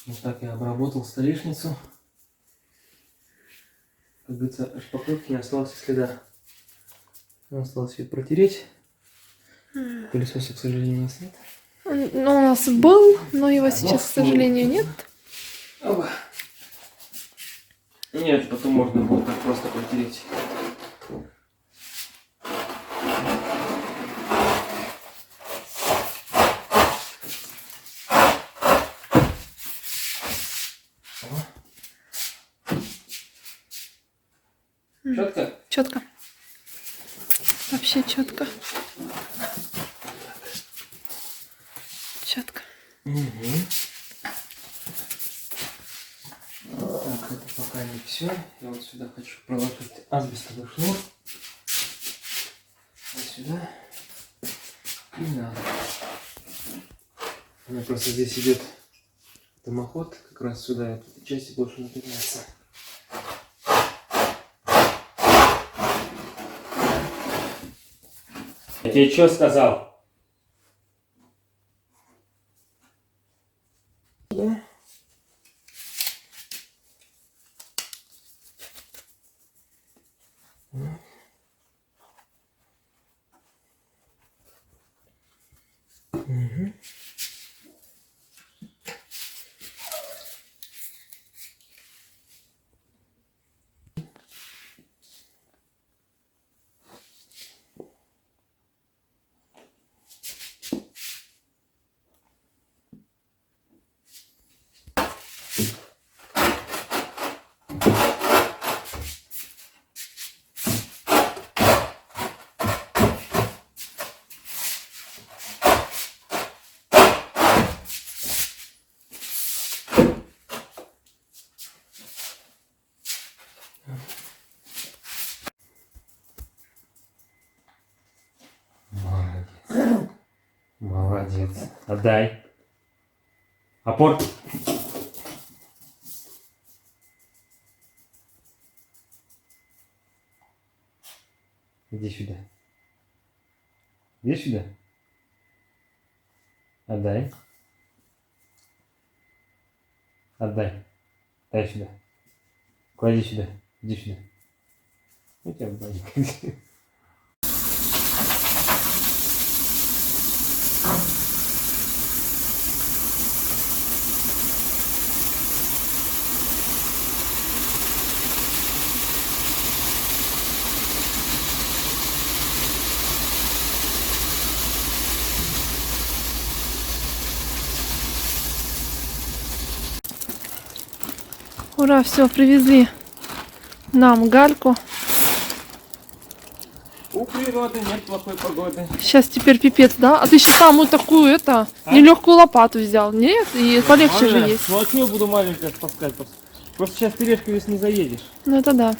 Вот так я обработал столешницу. Как говорится, шпаклевки не осталось и следа. Осталось ее протереть. Пылесоса, к сожалению, у нас нет. Ну, у нас был, но его сейчас, к сожалению, нет. Оба. Нет, потом можно будет так просто протереть. Четко? Четко. Вообще четко. Четко. Угу. Так, это пока не все. Я вот сюда хочу проложить асбестовый шнур. Вот сюда. И надо. У меня просто здесь идет дымоход. Как раз сюда эта часть больше напрягается. Я тебе что сказал? Да. Угу. Молодец. Молодец. Отдай. Опор. Иди сюда. Иди сюда. Отдай. Отдай. Дай сюда. Клади сюда. Иди сюда. Ну тебя отдай. Ура, все, привезли нам гальку. У природы нет плохой погоды. Сейчас теперь пипец, да? А ты еще самую такую, нелегкую лопату взял, нет? И полегче же есть. Ну а что я буду маленькое спускать? Просто сейчас тележкой здесь не заедешь. Ну это да.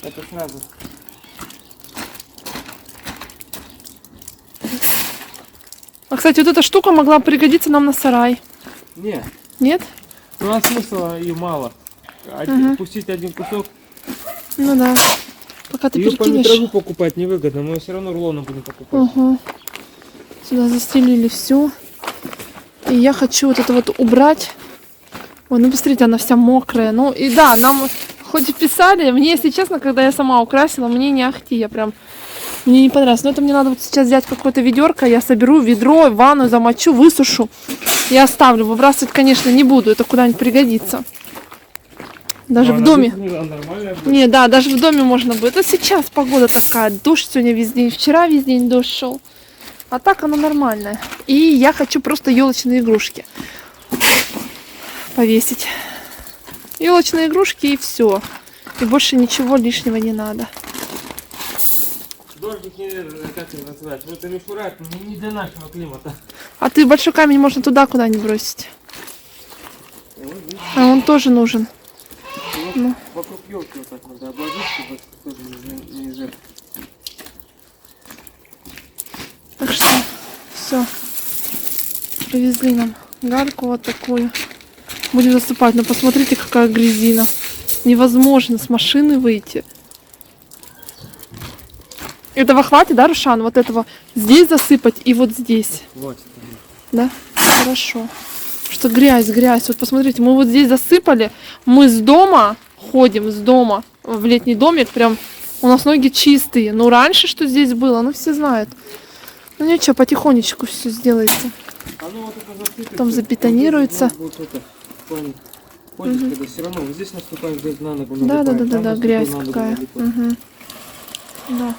Это сразу. А, кстати, вот эта штука могла пригодиться нам на сарай. Не. Нет? Ну а смысла и мало. Пустить один кусок. Ну да. Пока ты Ее по перекинешь. метрову покупать невыгодно, мы ее все равно рулоном будем покупать. Угу. Сюда застелили все. И я хочу вот это вот убрать. Ой, ну посмотрите, она вся мокрая. Ну и да, нам хоть и писали, мне, если честно, когда я сама украсила, мне не ахти, мне не понравилось. Но это мне надо вот сейчас взять какое-то ведерко, я соберу ведро, ванну замочу, высушу и оставлю. Выбрасывать, конечно, не буду, это куда-нибудь пригодится. Даже в доме. Не, да, даже в доме можно будет. А сейчас погода такая, дождь сегодня весь день, вчера весь день дождь шел. А так оно нормальное. И я хочу просто елочные игрушки повесить. Елочные игрушки и все. И больше ничего лишнего не надо. Дождик, как его называть? Вот это мишура, не для нашего климата. А ты большой камень можно туда куда-нибудь бросить. А он тоже нужен. Ну. Вокруг елки вот так надо обложить, чтобы тоже не жертв. Так что все. Привезли нам гальку вот такую. Будем засыпать. Но посмотрите, какая грязина. Невозможно с машины выйти. Этого хватит, да, Рушан? Вот этого здесь засыпать и вот здесь. Вот. Да? Хорошо. Что грязь, грязь. Вот посмотрите, мы вот здесь засыпали. Мы с дома ходим, с дома в летний домик. Прям у нас ноги чистые. Ну, раньше что здесь было, ну, все знают. Ну, ничего, потихонечку все сделается. Оно вот это засыпется, Потом забетонируется. Вот это, в плане, ходишь, когда все равно вот здесь наступаешь, здесь на ногу Да, да, налипает, да, да, там да, наступил, грязь на ногу какая. налипает. Мгм. Да.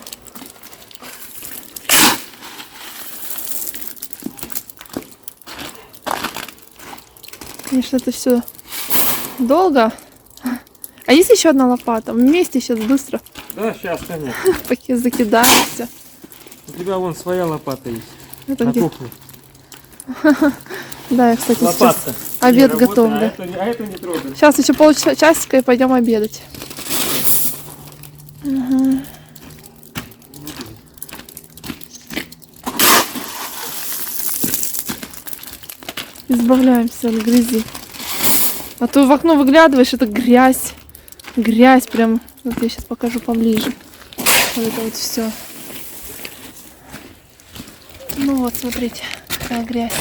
Конечно, это все долго. А есть еще одна лопата? Вместе сейчас быстро Да, сейчас, конечно. поки закидаемся. У тебя вон своя лопата есть. Это На где? кухне. Да, я, кстати, сейчас Лопатка. обед Не работает, готовлю. А это не трогай. Сейчас еще полчасика и пойдем обедать. Мгм. Избавляемся от грязи. А то в окно выглядываешь, это грязь. Грязь прям. Вот я сейчас покажу поближе. Вот это вот все. Ну вот, смотрите, какая грязь.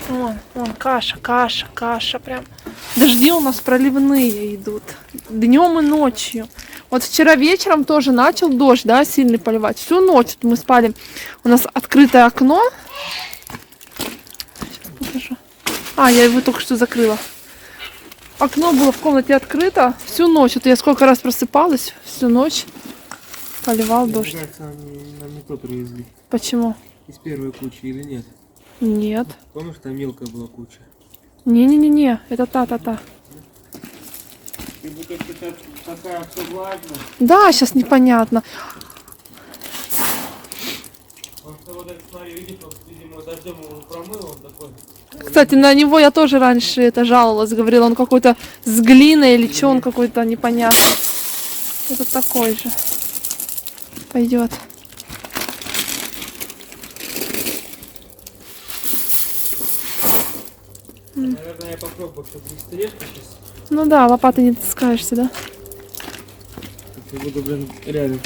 Вон, каша, каша, каша прям. Дожди у нас проливные идут. Днем и ночью. Вот вчера вечером тоже начал дождь, да, сильный поливать. Всю ночь мы спали. У нас открытое окно. Сейчас покажу. Я его только что закрыла. Окно было в комнате открыто всю ночь. Вот я сколько раз просыпалась, всю ночь поливал дождь. Мне кажется, нам не то привезли. Почему? Из первой кучи или нет? Нет. Помнишь, там мелкая была куча? Не-не-не-не, это та-та-та. Ты будто такая все влажная. Да, сейчас непонятно. Просто вот этот, смотри, видишь, вот, видимо, дождем его промыл, он такой. Кстати, на него я тоже раньше это жаловалась, говорила, он какой-то с глиной или что, он какой-то непонятный. Это такой же. Пойдет. Наверное, я попробую, чтобы не стрежка сейчас. Ну да, лопатой не таскаешься, да? Я буду, блин, реально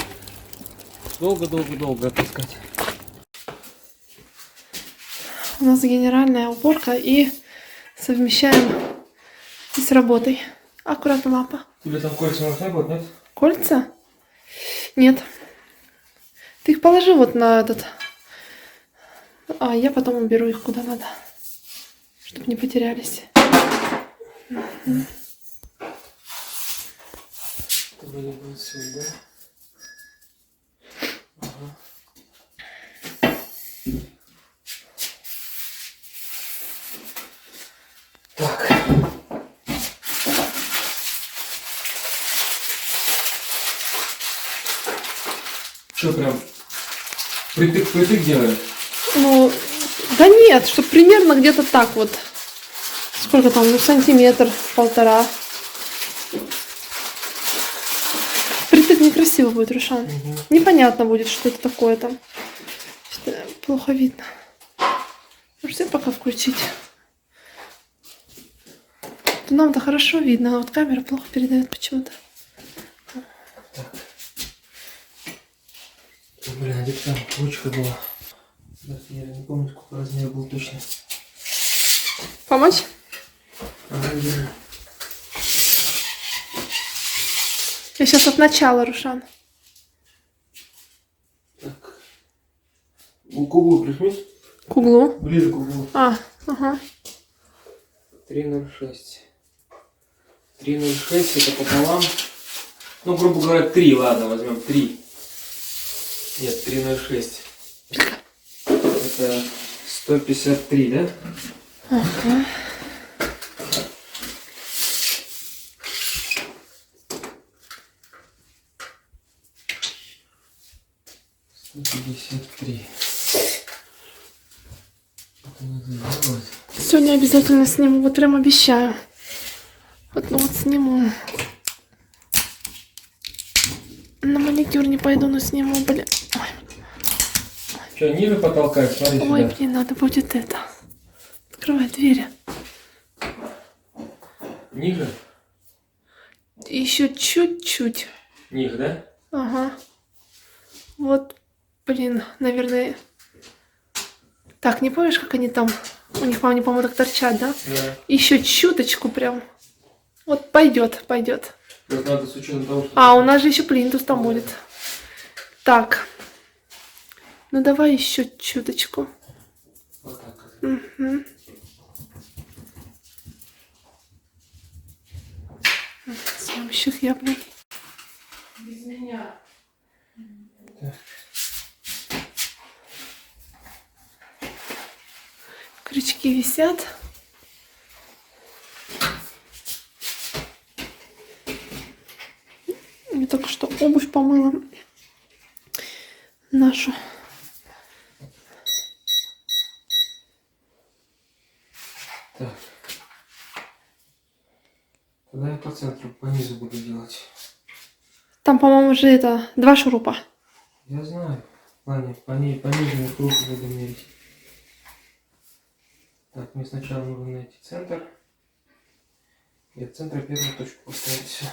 долго отпускать. У нас генеральная уборка и совмещаем и с работой. Аккуратно, лапа. Тебе там кольца нужны будут, нет? Кольца? Нет. Ты их положи вот на этот. А я потом уберу их куда надо, чтобы не потерялись. Это вроде будет все, да? Ага. Так. Что прям притык делаешь? Ну, да нет, чтобы примерно где-то так вот. Сколько там, ну, сантиметр, полтора. Притык некрасиво будет, Рушан. Угу. Непонятно будет, что это такое там. Что-то плохо видно. Можете пока включить? То нам-то хорошо видно, а вот камера плохо передает почему-то. Блин, а где-то там ручка была. Я не помню, сколько размер был точно. Помочь? Ага, Я сейчас от начала, Рушан. так. К углу прижмись. К углу. Ближе к углу. Ага. 3,06. 3,06 это пополам. Ну, грубо говоря, 3, ладно, возьмем 3. Нет, 3,06. Это 153, да? Ага. Сегодня обязательно сниму, вот прям обещаю. Вот, ну вот сниму. На маникюр не пойду, но сниму, блин. Что, ниже потолка? Смотри Ой, сюда. блин, надо будет это. Открывай двери. Ниже? Еще чуть-чуть. Ниже, да? Ага. Вот, блин, наверное... Так, не помнишь, как они там У них, по-моему, так торчат, да? Да. Еще чуточку прям. Вот пойдет, пойдет. Как надо с учетом того, что... А, у нас же еще плинтус там Да. будет. Так. Ну давай еще чуточку. Вот так. Угу. Съемщик яблок. Без меня. Так. Крючки висят. Я только что обувь помыла. Нашу. Так. Тогда я по центру, по низу буду делать. Там, по-моему, же это 2 шурупа. Я знаю. Ладно, по нижнему кругу буду мерить. Так, мне сначала нужно найти центр. И от центра первую точку поставить. Все.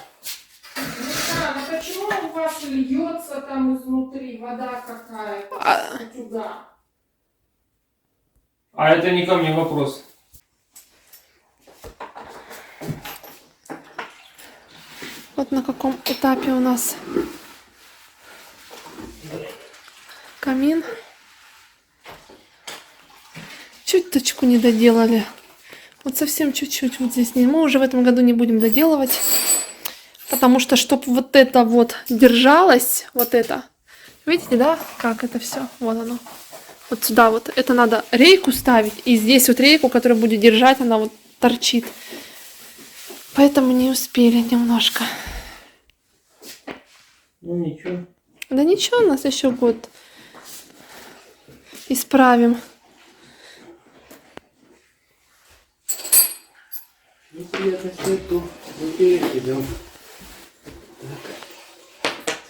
А почему у вас льется там изнутри вода какая-то? Утюга? А это не ко мне вопрос. Вот на каком этапе у нас камин. Чуточку не доделали. Вот совсем чуть-чуть вот здесь. Мы уже в этом году не будем доделывать. Потому что, чтобы вот это вот держалось, вот это. Видите, да, как это все? Вот оно. Вот сюда вот. Это надо рейку ставить. И здесь вот рейку, которая будет держать, она вот торчит. Поэтому не успели немножко. Ну ничего. Да ничего, у нас еще год. Исправим. Ну, приятно стоит тут. Идем.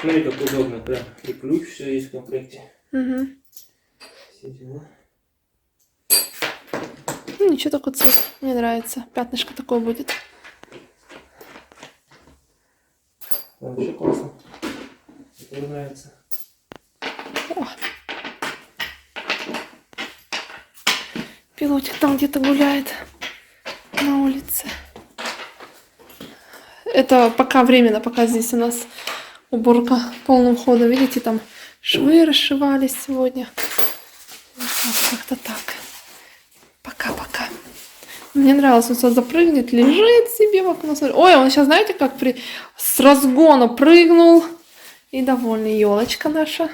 Смотри, как удобно. Прям и ключ, все есть в комплекте. Угу. Все дела. Ну, ничего, такой цвет. Мне нравится. Пятнышко такое будет. Да, вообще классно. Мне нравится. О. Пилотик там где-то гуляет на улице. Это пока временно, пока здесь у нас уборка полным ходом. Видите, там швы расшивались сегодня. Вот как-то так. Пока-пока. Мне нравилось, он сюда запрыгнет, лежит себе в окно. Ой, он сейчас, знаете, как с разгона прыгнул. И довольный. Елочка наша.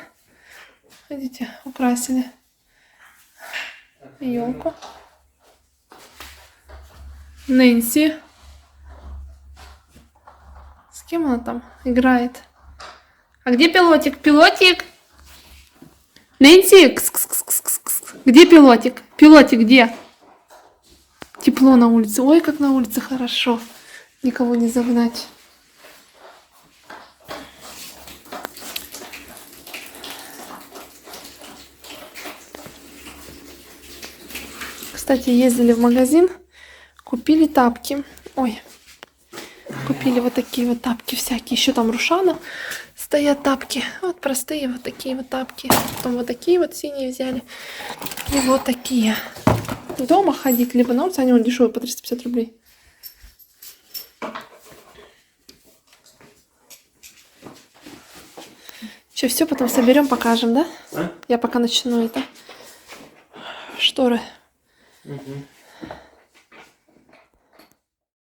Видите, украсили елку. Нэнси. С кем она там играет? А где пилотик? Пилотик? Нэнси? Кс-кс-кс-кс-кс. Где пилотик? Пилотик где? Тепло на улице. Ой, как на улице хорошо. Никого не загнать. Кстати, ездили в магазин, купили тапки. Ой, купили вот такие вот тапки всякие. Еще там Рушана стоят тапки. Вот простые вот такие вот тапки. Потом вот такие вот синие взяли. И вот такие. Дома ходить, либо на улице. Они вот дешевые, по 350 рублей. Че, все потом соберем, покажем, да? А? Я пока начну это. Шторы. Угу.